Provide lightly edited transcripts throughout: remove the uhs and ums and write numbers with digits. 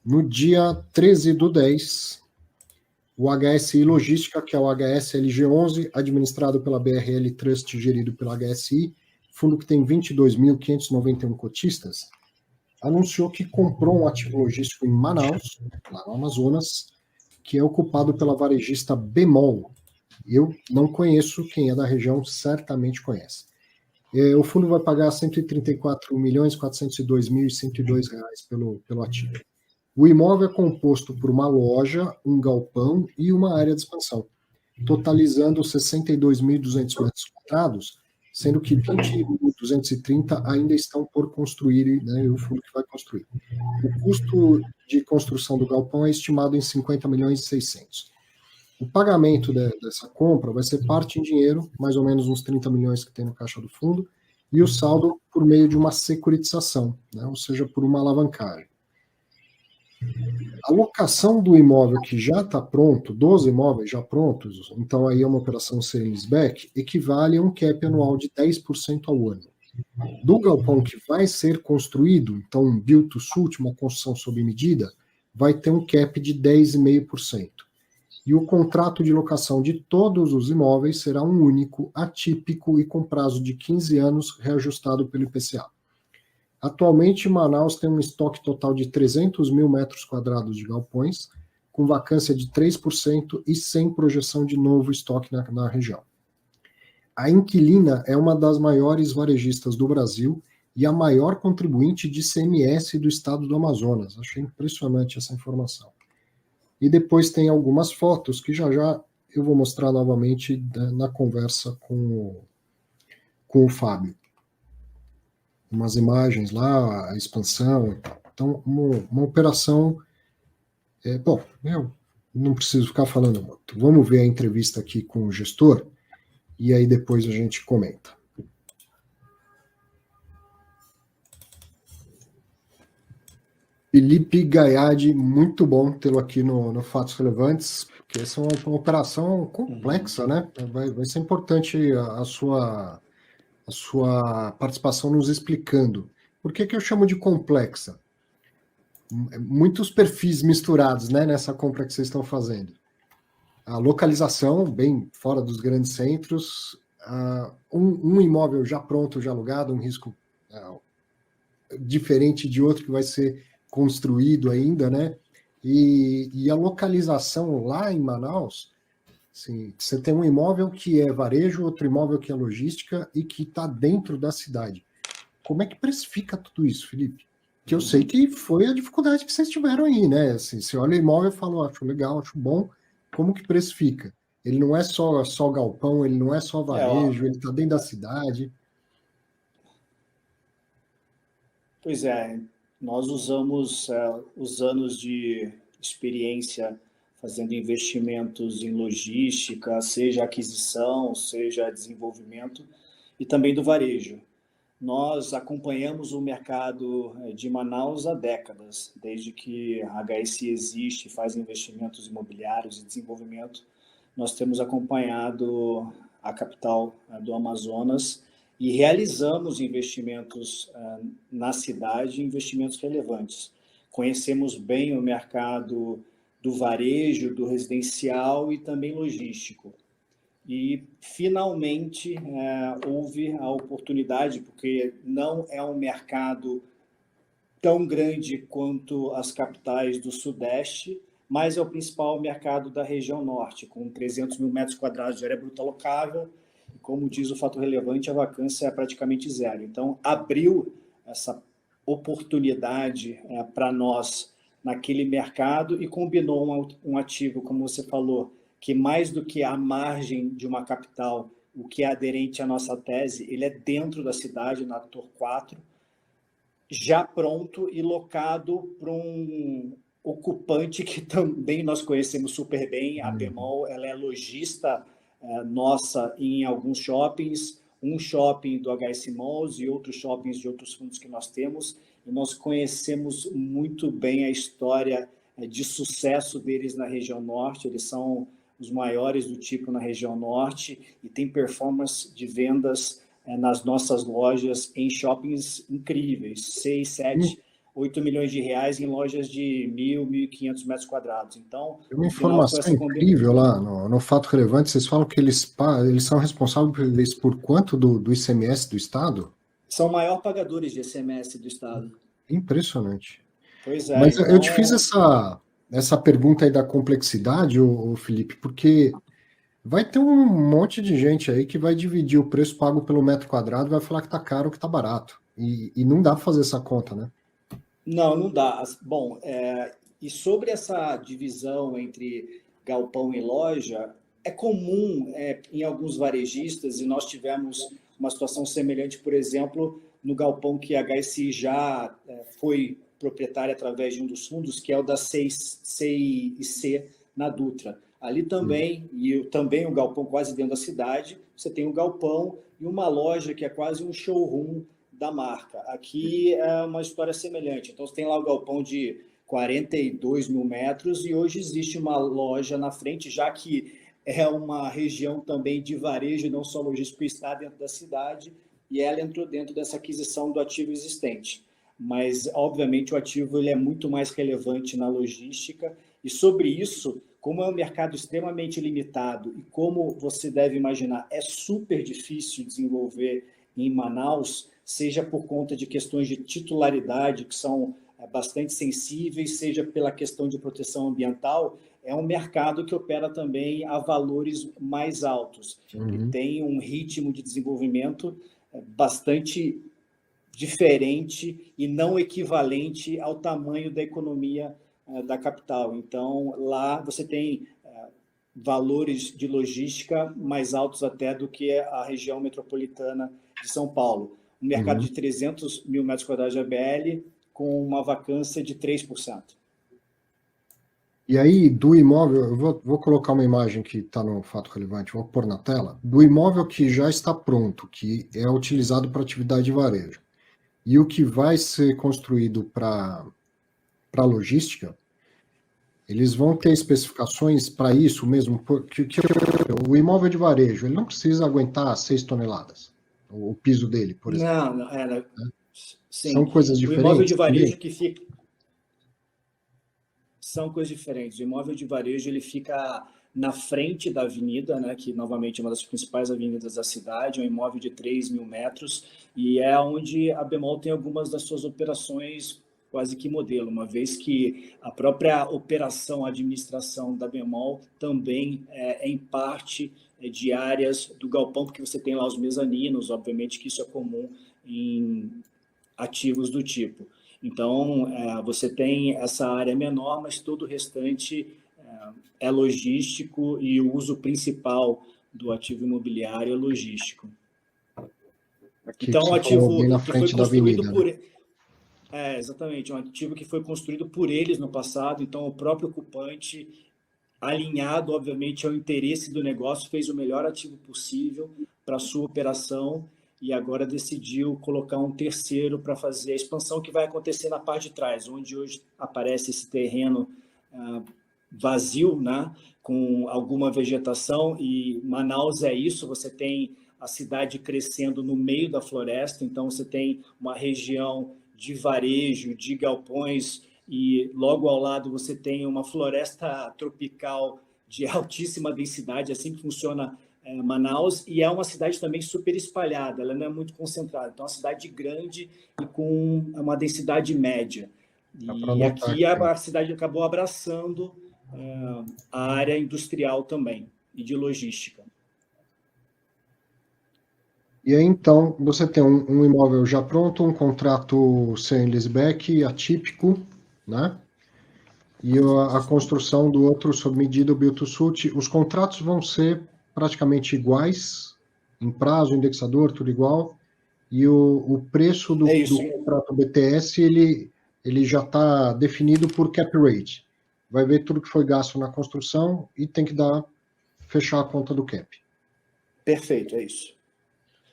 No dia 13/10, o HSI Logística, que é o HSLG11, administrado pela BRL Trust, gerido pela HSI, fundo que tem 22.591 cotistas, anunciou que comprou um ativo logístico em Manaus, lá no Amazonas, que é ocupado pela varejista Bemol. Eu não conheço, quem é da região certamente conhece. O fundo vai pagar R$ 134.402.102 pelo ativo. O imóvel é composto por uma loja, um galpão e uma área de expansão, totalizando 62.200 metros quadrados, sendo que 20.230 ainda estão por construir, né, o fundo que vai construir. O custo de construção do galpão é estimado em 50.600.000. O pagamento dessa compra vai ser parte em dinheiro, mais ou menos uns 30 milhões que tem no caixa do fundo, e o saldo por meio de uma securitização, né, ou seja, por uma alavancagem. A locação do imóvel que já está pronto, dos imóveis já prontos, então aí é uma operação sale-leaseback, equivale a um cap anual de 10% ao ano. Do galpão que vai ser construído, então um build to suit, uma construção sob medida, vai ter um cap de 10,5%. E o contrato de locação de todos os imóveis será um único, atípico e com prazo de 15 anos, reajustado pelo IPCA. Atualmente, Manaus tem um estoque total de 300 mil metros quadrados de galpões, com vacância de 3% e sem projeção de novo estoque na região. A inquilina é uma das maiores varejistas do Brasil e a maior contribuinte de ICMS do estado do Amazonas. Achei impressionante essa informação. E depois tem algumas fotos que já eu vou mostrar novamente na conversa com o Fábio. Umas imagens lá, a expansão e tal. Então, uma operação... bom, eu não preciso ficar falando muito. Vamos ver a entrevista aqui com o gestor e aí depois a gente comenta. Felipe Gaiardi, muito bom tê-lo aqui no Fatos Relevantes, porque essa é uma operação complexa, né? Vai ser importante a sua participação nos explicando. Por que eu chamo de complexa? Muitos perfis misturados, né, nessa compra que vocês estão fazendo. A localização, bem fora dos grandes centros, um imóvel já pronto, já alugado, um risco diferente de outro que vai ser construído ainda, né? E a localização lá em Manaus, assim, você tem um imóvel que é varejo, outro imóvel que é logística e que está dentro da cidade. Como é que precifica tudo isso, Felipe? Que eu sei que foi a dificuldade que vocês tiveram aí, né? Assim, você olha o imóvel e fala, acho legal, acho bom. Como que precifica? Ele não é só galpão, ele não é só varejo, ele está dentro da cidade. Pois é, nós usamos os anos de experiência fazendo investimentos em logística, seja aquisição, seja desenvolvimento, e também do varejo. Nós acompanhamos o mercado de Manaus há décadas, desde que a HSI existe, faz investimentos imobiliários e desenvolvimento. Nós temos acompanhado a capital do Amazonas e realizamos investimentos na cidade, investimentos relevantes. Conhecemos bem o mercado do varejo, do residencial e também logístico. E, finalmente, houve a oportunidade, porque não é um mercado tão grande quanto as capitais do Sudeste, mas é o principal mercado da região Norte, com 300 mil metros quadrados de área bruta locável, e, como diz o fato relevante, a vacância é praticamente zero. Então, abriu essa oportunidade para nós naquele mercado e combinou um ativo, como você falou, que mais do que a margem de uma capital, o que é aderente à nossa tese, ele é dentro da cidade, na Torre 4, já pronto e locado para um ocupante que também nós conhecemos super bem. A Bemol, ela é lojista nossa em alguns shoppings, um shopping do HSI Malls e outros shoppings de outros fundos que nós temos, e nós conhecemos muito bem a história de sucesso deles na região Norte. Eles são os maiores do tipo na região Norte e tem performance de vendas nas nossas lojas em shoppings incríveis, 6, 7 8 milhões de reais em lojas de 1.500 metros quadrados. Então, Tem uma no final, foi informação essa incrível lá no Fato Relevante, vocês falam que eles são responsáveis por quanto do ICMS do Estado? São maior pagadores de ICMS do Estado. Impressionante. Pois é, Mas eu te fiz então... essa pergunta aí da complexidade, ô Felipe, porque vai ter um monte de gente aí que vai dividir o preço pago pelo metro quadrado e vai falar que tá caro, que tá barato. E não dá para fazer essa conta, né? Não, não dá. Bom, e sobre essa divisão entre galpão e loja, é comum em alguns varejistas, e nós tivemos uma situação semelhante, por exemplo, no galpão que a HSI já foi proprietária através de um dos fundos, que é o da C&C na Dutra. Ali também, também um galpão quase dentro da cidade, você tem um galpão e uma loja que é quase um showroom da marca. Aqui é uma história semelhante. Então, você tem lá o galpão de 42 mil metros e hoje existe uma loja na frente, já que é uma região também de varejo, não só logístico, está dentro da cidade, e ela entrou dentro dessa aquisição do ativo existente. Mas, obviamente, o ativo ele é muito mais relevante na logística, e sobre isso, como é um mercado extremamente limitado e como você deve imaginar, é super difícil desenvolver em Manaus, seja por conta de questões de titularidade, que são bastante sensíveis, seja pela questão de proteção ambiental, é um mercado que opera também a valores mais altos, que tem um ritmo de desenvolvimento bastante diferente e não equivalente ao tamanho da economia da capital. Então, lá você tem valores de logística mais altos até do que a região metropolitana de São Paulo. Um mercado de 300 mil metros quadrados de ABL com uma vacância de 3%. E aí, do imóvel, eu vou colocar uma imagem que está no Fato Relevante, vou pôr na tela, do imóvel que já está pronto, que é utilizado para atividade de varejo, e o que vai ser construído para logística, eles vão ter especificações para isso mesmo, porque o imóvel de varejo, ele não precisa aguentar 6 toneladas, o piso dele, por exemplo. Não, né? Sim. São coisas O imóvel diferentes de varejo também? que fica... São coisas diferentes. O imóvel de varejo ele fica na frente da avenida, né, que novamente é uma das principais avenidas da cidade, é um imóvel de 3 mil metros, e é onde a Bemol tem algumas das suas operações quase que modelo, uma vez que a própria operação, a administração da Bemol também em parte de áreas do galpão, porque você tem lá os mezaninos, obviamente que isso é comum em ativos do tipo. Então, você tem essa área menor, mas todo o restante é logístico e o uso principal do ativo imobiliário é logístico. Aqui Então, que um você falou ativo bem na que foi frente da construído avenida, por... né? exatamente, um ativo que foi construído por eles no passado, então o próprio ocupante, alinhado, obviamente, ao interesse do negócio, fez o melhor ativo possível para a sua operação e agora decidiu colocar um terceiro para fazer a expansão que vai acontecer na parte de trás, onde hoje aparece esse terreno vazio, né, com alguma vegetação, e Manaus é isso, você tem a cidade crescendo no meio da floresta, então você tem uma região de varejo, de galpões, e logo ao lado você tem uma floresta tropical de altíssima densidade, assim que funciona Manaus, e é uma cidade também super espalhada, ela não é muito concentrada, então é uma cidade grande e com uma densidade média. Dá para E anotar aqui aqui, ó. a cidade acabou abraçando a área industrial também e de logística. E aí, então, você tem um imóvel já pronto, um contrato sem leaseback, atípico, né? E a construção do outro sob medida, o build-to-suit. Os contratos vão ser praticamente iguais, em prazo, indexador, tudo igual. E o preço do contrato BTS, ele já está definido por cap rate. Vai ver tudo que foi gasto na construção e tem que fechar a conta do cap. Perfeito, é isso.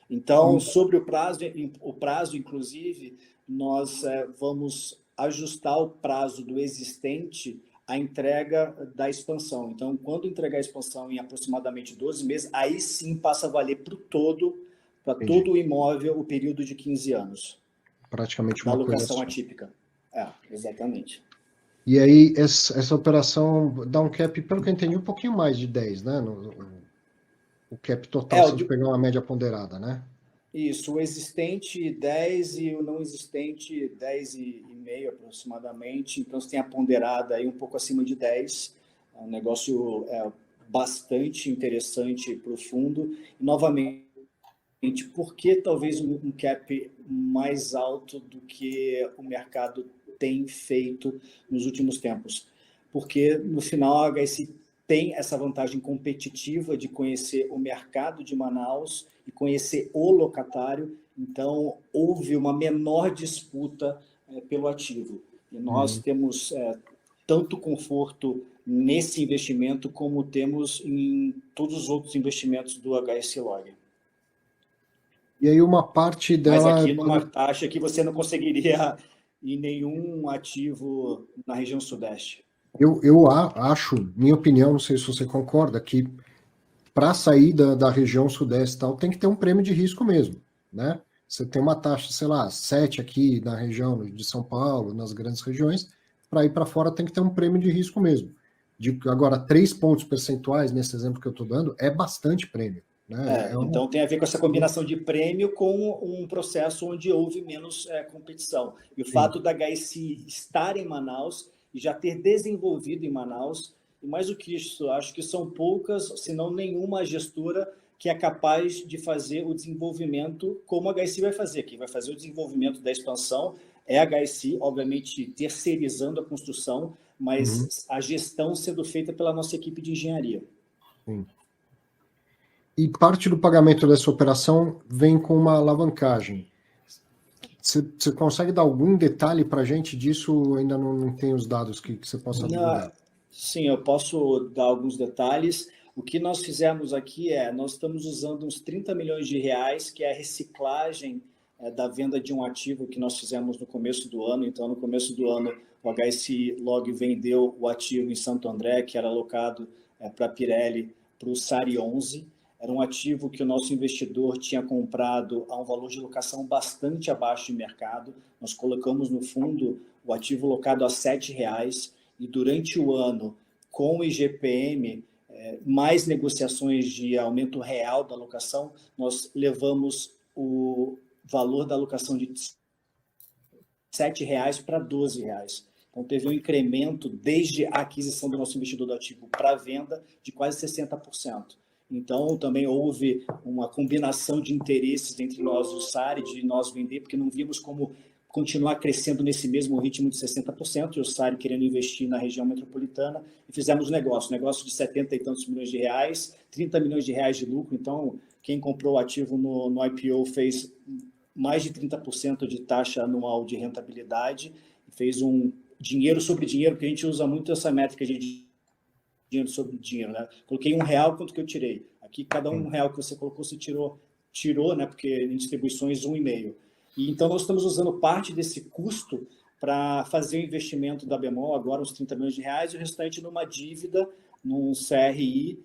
Então, sobre o prazo, inclusive, nós vamos ajustar o prazo do existente à entrega da expansão. Então, quando entregar a expansão em aproximadamente 12 meses, aí sim passa a valer para todo o imóvel, o período de 15 anos. Praticamente Da uma coisa alocação só. atípica. Exatamente. E aí, essa operação dá um cap, pelo que eu entendi, um pouquinho mais de 10, né? O cap total, se a gente pegar uma média ponderada, né? Isso, o existente 10 e o não existente 10,5 aproximadamente. Então, você tem a ponderada aí um pouco acima de 10. É um negócio bastante interessante para o fundo. E, novamente, por que talvez um cap mais alto do que o mercado tem feito nos últimos tempos? Porque, no final, a HSI tem essa vantagem competitiva de conhecer o mercado de Manaus e conhecer o locatário, então houve uma menor disputa pelo ativo. E nós temos tanto conforto nesse investimento como temos em todos os outros investimentos do HSI Log. E aí uma parte Mas dela... aqui numa taxa que você não conseguiria em nenhum ativo na região sudeste. Eu acho, minha opinião, não sei se você concorda, que para sair da região sudeste e tal, tem que ter um prêmio de risco mesmo, né? Você tem uma taxa, sei lá, 7 aqui na região de São Paulo, nas grandes regiões, para ir para fora tem que ter um prêmio de risco mesmo. Agora, 3 pontos percentuais, nesse exemplo que eu estou dando, é bastante prêmio. Né? Então tem a ver com essa combinação de prêmio com um processo onde houve menos competição. E o fato da HSI estar em Manaus e já ter desenvolvido em Manaus, e mais do que isso, acho que são poucas, se não nenhuma gestora que é capaz de fazer o desenvolvimento como a HSI vai fazer. Quem vai fazer o desenvolvimento da expansão é a HSI, obviamente terceirizando a construção, mas a gestão sendo feita pela nossa equipe de engenharia. Sim. E parte do pagamento dessa operação vem com uma alavancagem. Você consegue dar algum detalhe para a gente disso? Ainda não tem os dados que você possa divulgar. Sim, eu posso dar alguns detalhes. O que nós fizemos aqui nós estamos usando uns 30 milhões de reais, que é a reciclagem da venda de um ativo que nós fizemos no começo do ano. Então, no começo do ano, o HSI Log vendeu o ativo em Santo André, que era alocado para a Pirelli, para o SARI 11. Era um ativo que o nosso investidor tinha comprado a um valor de locação bastante abaixo de mercado. Nós colocamos no fundo o ativo locado a R$ 7,00 e durante o ano, com o IGPM, mais negociações de aumento real da locação, nós levamos o valor da alocação de R$ 7,00 para R$ 12,00. Então, teve um incremento desde a aquisição do nosso investidor do ativo para a venda de quase 60%. Então, também houve uma combinação de interesses entre nós e o SARI, de nós vender, porque não vimos como continuar crescendo nesse mesmo ritmo de 60%, e o SARI querendo investir na região metropolitana, e fizemos negócio de 70 e tantos milhões de reais, 30 milhões de reais de lucro. Então, quem comprou o ativo no IPO fez mais de 30% de taxa anual de rentabilidade, fez um dinheiro sobre dinheiro, porque a gente usa muito essa métrica de dinheiro sobre dinheiro, né? Coloquei R$1, quanto que eu tirei? Aqui, cada R$1 que você colocou, você tirou, né? Porque em distribuições, 1,5. E então, nós estamos usando parte desse custo para fazer o investimento da Bemol, agora uns 30 milhões de reais, e o restante numa dívida, num CRI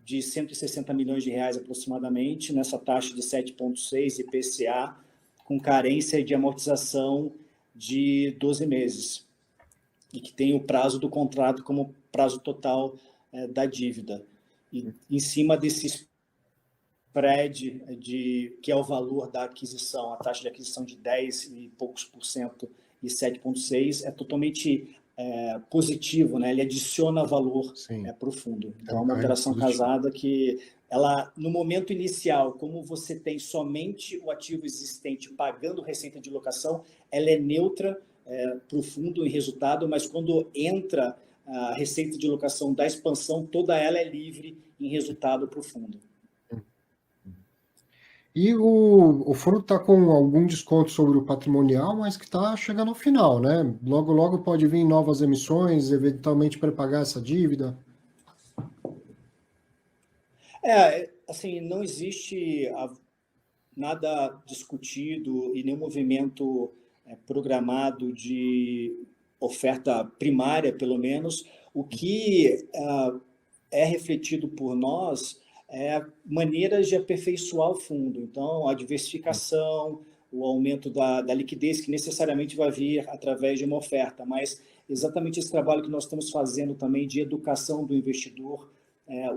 de 160 milhões de reais aproximadamente, nessa taxa de 7,6 IPCA, com carência de amortização de 12 meses. E que tem o prazo do contrato como prazo total da dívida. E em cima desse spread, que é o valor da aquisição, a taxa de aquisição de 10 e poucos por cento e 7,6%, é totalmente positivo, né? Ele adiciona valor para o fundo. Então, é uma operação casada que, ela, no momento inicial, como você tem somente o ativo existente pagando receita de locação, ela é neutra para o fundo em resultado, mas quando entra a receita de locação da expansão, toda ela é livre em resultado para o fundo. E o fundo está com algum desconto sobre o patrimonial, mas que está chegando ao final, né? Logo, logo pode vir novas emissões, eventualmente prepagar essa dívida. Assim, não existe nada discutido e nenhum movimento programado de oferta primária, pelo menos. O que é refletido por nós maneiras de aperfeiçoar o fundo. Então, a diversificação, o aumento da liquidez, que necessariamente vai vir através de uma oferta, mas exatamente esse trabalho que nós estamos fazendo também de educação do investidor.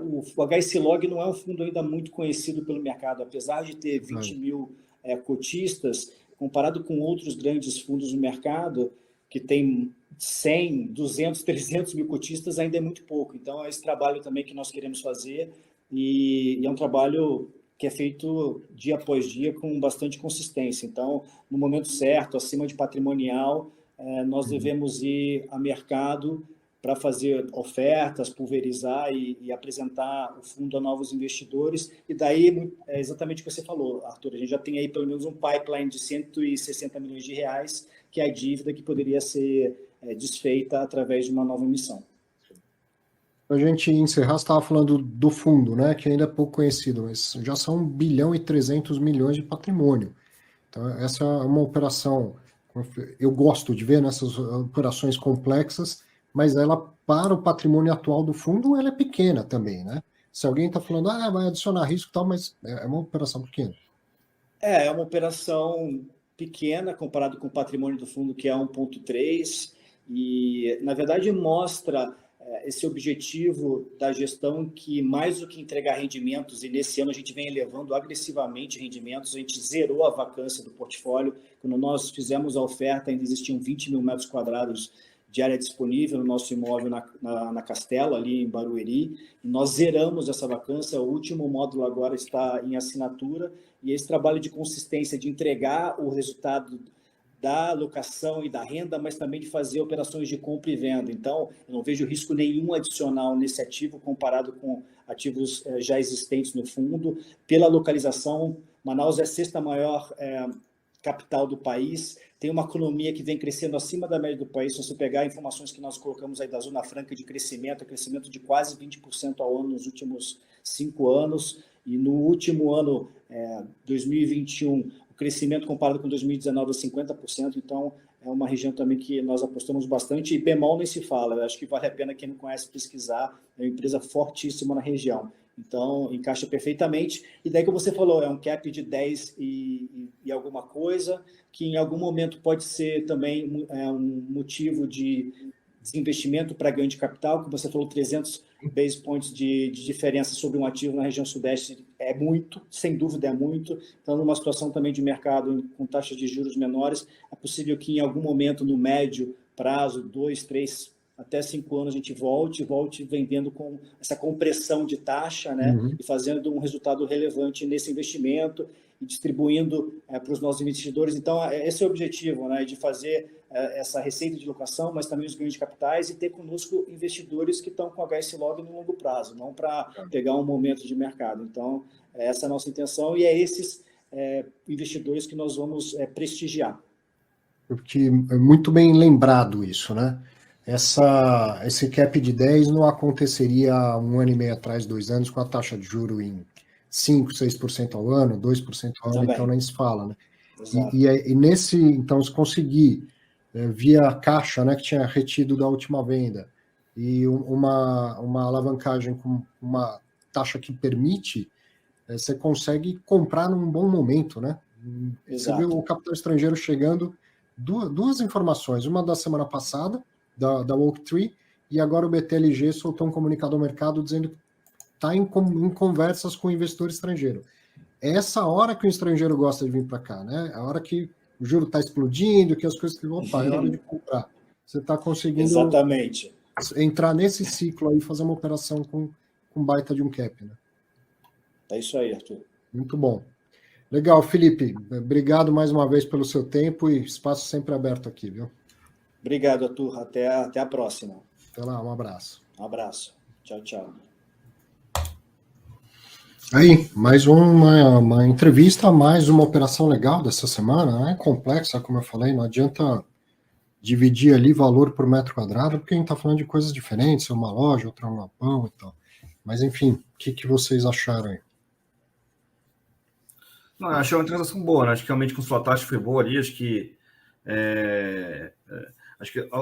O HSLog não é um fundo ainda muito conhecido pelo mercado, apesar de ter 20 mil cotistas, comparado com outros grandes fundos no mercado, que tem 100, 200, 300 mil cotistas, ainda é muito pouco. Então, é esse trabalho também que nós queremos fazer, e é um trabalho que é feito dia após dia com bastante consistência. Então, no momento certo, acima de patrimonial, nós devemos ir a mercado para fazer ofertas, pulverizar e apresentar o fundo a novos investidores. E daí, é exatamente o que você falou, Arthur, a gente já tem aí pelo menos um pipeline de 160 milhões de reais, que é a dívida que poderia ser desfeita através de uma nova emissão. Para a gente encerrar, você estava falando do fundo, né, que ainda é pouco conhecido, mas já são 1 bilhão e 300 milhões de patrimônio. Então, essa é uma operação, eu gosto de ver nessas operações complexas, mas ela, para o patrimônio atual do fundo, ela é pequena também, né? Se alguém está falando, vai adicionar risco e tal, mas é uma operação pequena. É uma operação pequena comparado com o patrimônio do fundo, que é 1,3, e, na verdade, mostra esse objetivo da gestão que, mais do que entregar rendimentos, e nesse ano a gente vem elevando agressivamente rendimentos, a gente zerou a vacância do portfólio. Quando nós fizemos a oferta, ainda existiam 20 mil metros quadrados de área disponível no nosso imóvel na Castelo, ali em Barueri, e nós zeramos essa vacância. O último módulo agora está em assinatura, e esse trabalho de consistência, de entregar o resultado da locação e da renda, mas também de fazer operações de compra e venda. Então, eu não vejo risco nenhum adicional nesse ativo comparado com ativos já existentes no fundo. Pela localização, Manaus é a sexta maior capital do país, tem uma economia que vem crescendo acima da média do país. Se você pegar informações que nós colocamos aí da Zona Franca de crescimento de quase 20% ao ano nos últimos 5 anos, e no último ano, 2021, o crescimento comparado com 2019 é 50%, então é uma região também que nós apostamos bastante, e bemol nem se fala, eu acho que vale a pena quem não conhece pesquisar, é uma empresa fortíssima na região. Então, encaixa perfeitamente. E daí que você falou, é um cap de 10 e alguma coisa, que em algum momento pode ser também um motivo de desinvestimento para ganho de capital, que você falou, 300 base points de diferença sobre um ativo na região sudeste é muito, sem dúvida é muito. Então, numa situação também de mercado com taxas de juros menores, é possível que em algum momento, no médio prazo, 2, 3, até 5 anos, a gente volte vendendo com essa compressão de taxa, né? E fazendo um resultado relevante nesse investimento e distribuindo para os nossos investidores. Então, esse é o objetivo, né? De fazer essa receita de locação, mas também os ganhos de capitais, e ter conosco investidores que estão com HSLog no longo prazo, não para pegar um momento de mercado. Então, essa é a nossa intenção, e é esses investidores que nós vamos prestigiar. Porque é muito bem lembrado isso, né? Esse cap de 10 não aconteceria há 1 ano e meio atrás, 2 anos, com a taxa de juro em 5%, 6% ao ano, 2% ao ano, também. Então nem se fala, né? E nesse, então, se conseguir, via caixa, né, que tinha retido da última venda, e uma alavancagem com uma taxa que permite, você consegue comprar num bom momento, né? Exato. Você viu o capital estrangeiro chegando, duas informações, uma da semana passada, da Oaktree, e agora o BTLG soltou um comunicado ao mercado dizendo que está em conversas com o investidor estrangeiro. É essa hora que o estrangeiro gosta de vir para cá, né? A hora que o juro está explodindo, que as coisas... Opa, é hora de comprar. Você está conseguindo... Exatamente. Entrar nesse ciclo aí, fazer uma operação com baita de um cap, né? É isso aí, Arthur. Muito bom. Legal, Felipe. Obrigado mais uma vez pelo seu tempo, e espaço sempre aberto aqui, viu? Obrigado, Arthur. Até a próxima. Até lá, um abraço. Um abraço. Tchau, tchau. Aí, mais uma entrevista, mais uma operação legal dessa semana, né? Complexa, como eu falei, não adianta dividir ali valor por metro quadrado, porque a gente está falando de coisas diferentes, uma loja, outra um galpão e tal. Mas, enfim, o que vocês acharam aí? Não, achei uma transação boa, né? Acho que realmente com sua taxa foi boa ali, acho que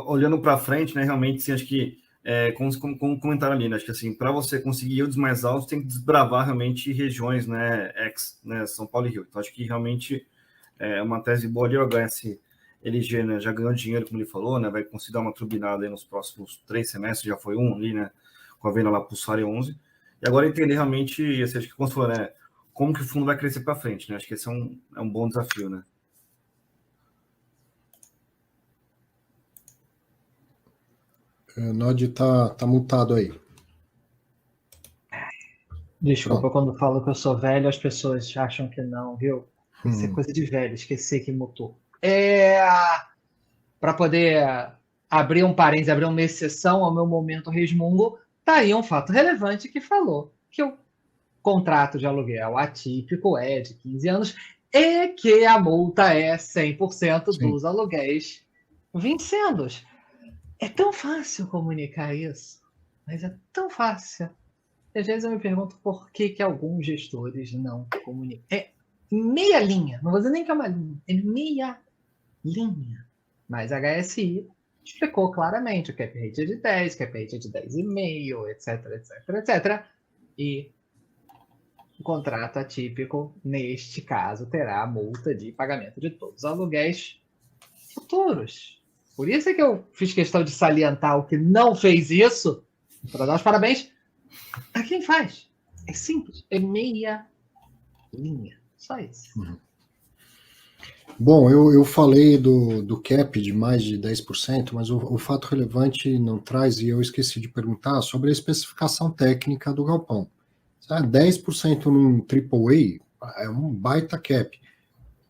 olhando para frente, né, realmente, sim, acho que como comentaram ali, né, acho que assim, para você conseguir yields mais altos, tem que desbravar realmente regiões, né, né, São Paulo e Rio. Então, acho que realmente uma tese boa ali, o HSLG, né, já ganhou dinheiro, como ele falou, né, vai conseguir dar uma turbinada aí nos próximos 3 semestres, já foi ali, né, com a venda lá Pulsar 11, e agora entender realmente, acho que como você falou, né, como que o fundo vai crescer para frente, né, acho que esse é um bom desafio, né. O Nod tá mutado aí. Desculpa, quando falo que eu sou velho, as pessoas acham que não, viu? Isso é coisa de velho, esquecer que mutou. Para poder abrir um parênteses, abrir uma exceção ao meu momento resmungo, tá aí um fato relevante que falou que o contrato de aluguel atípico é de 15 anos e que a multa é 100% dos aluguéis vincendos. É tão fácil comunicar isso, mas é tão fácil. Às vezes eu me pergunto por que alguns gestores não comunicam. É meia linha, não vou dizer nem que é uma linha, é meia linha. Mas a HSI explicou claramente, o cap rate é de 10, cap rate é de 10,5, etc. E o contrato atípico, neste caso, terá a multa de pagamento de todos os aluguéis futuros. Por isso é que eu fiz questão de salientar o que não fez isso, para dar os parabéns a quem faz. É simples, é meia linha, só isso. Bom, eu falei do cap de mais de 10%, mas o fato relevante não traz, e eu esqueci de perguntar, sobre a especificação técnica do galpão. 10% num AAA é um baita cap.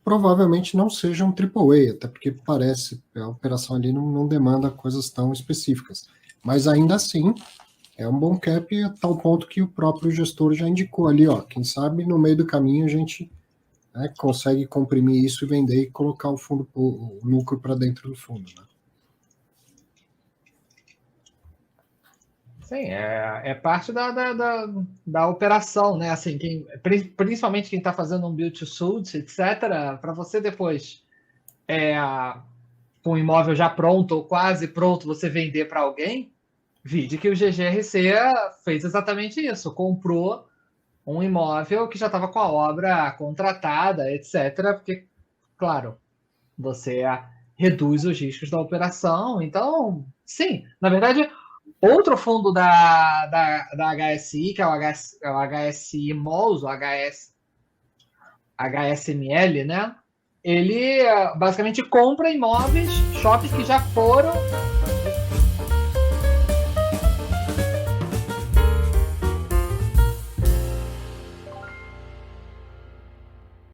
Provavelmente não seja um AAA, até porque parece a operação ali não demanda coisas tão específicas. Mas ainda assim, é um bom cap a tal ponto que o próprio gestor já indicou ali, quem sabe no meio do caminho a gente consegue comprimir isso e vender e colocar o lucro para dentro do fundo, né? Sim, é parte da operação, né? Assim, principalmente quem está fazendo um build to suit, etc., para você depois, com o imóvel já pronto ou quase pronto, você vender para alguém, vide que o GGRC fez exatamente isso, comprou um imóvel que já estava com a obra contratada, etc., porque, claro, você reduz os riscos da operação. Então, sim, na verdade, outro fundo da HSI, que é o HSI Malls, o HSML, né? Ele basicamente compra imóveis, shoppings que já foram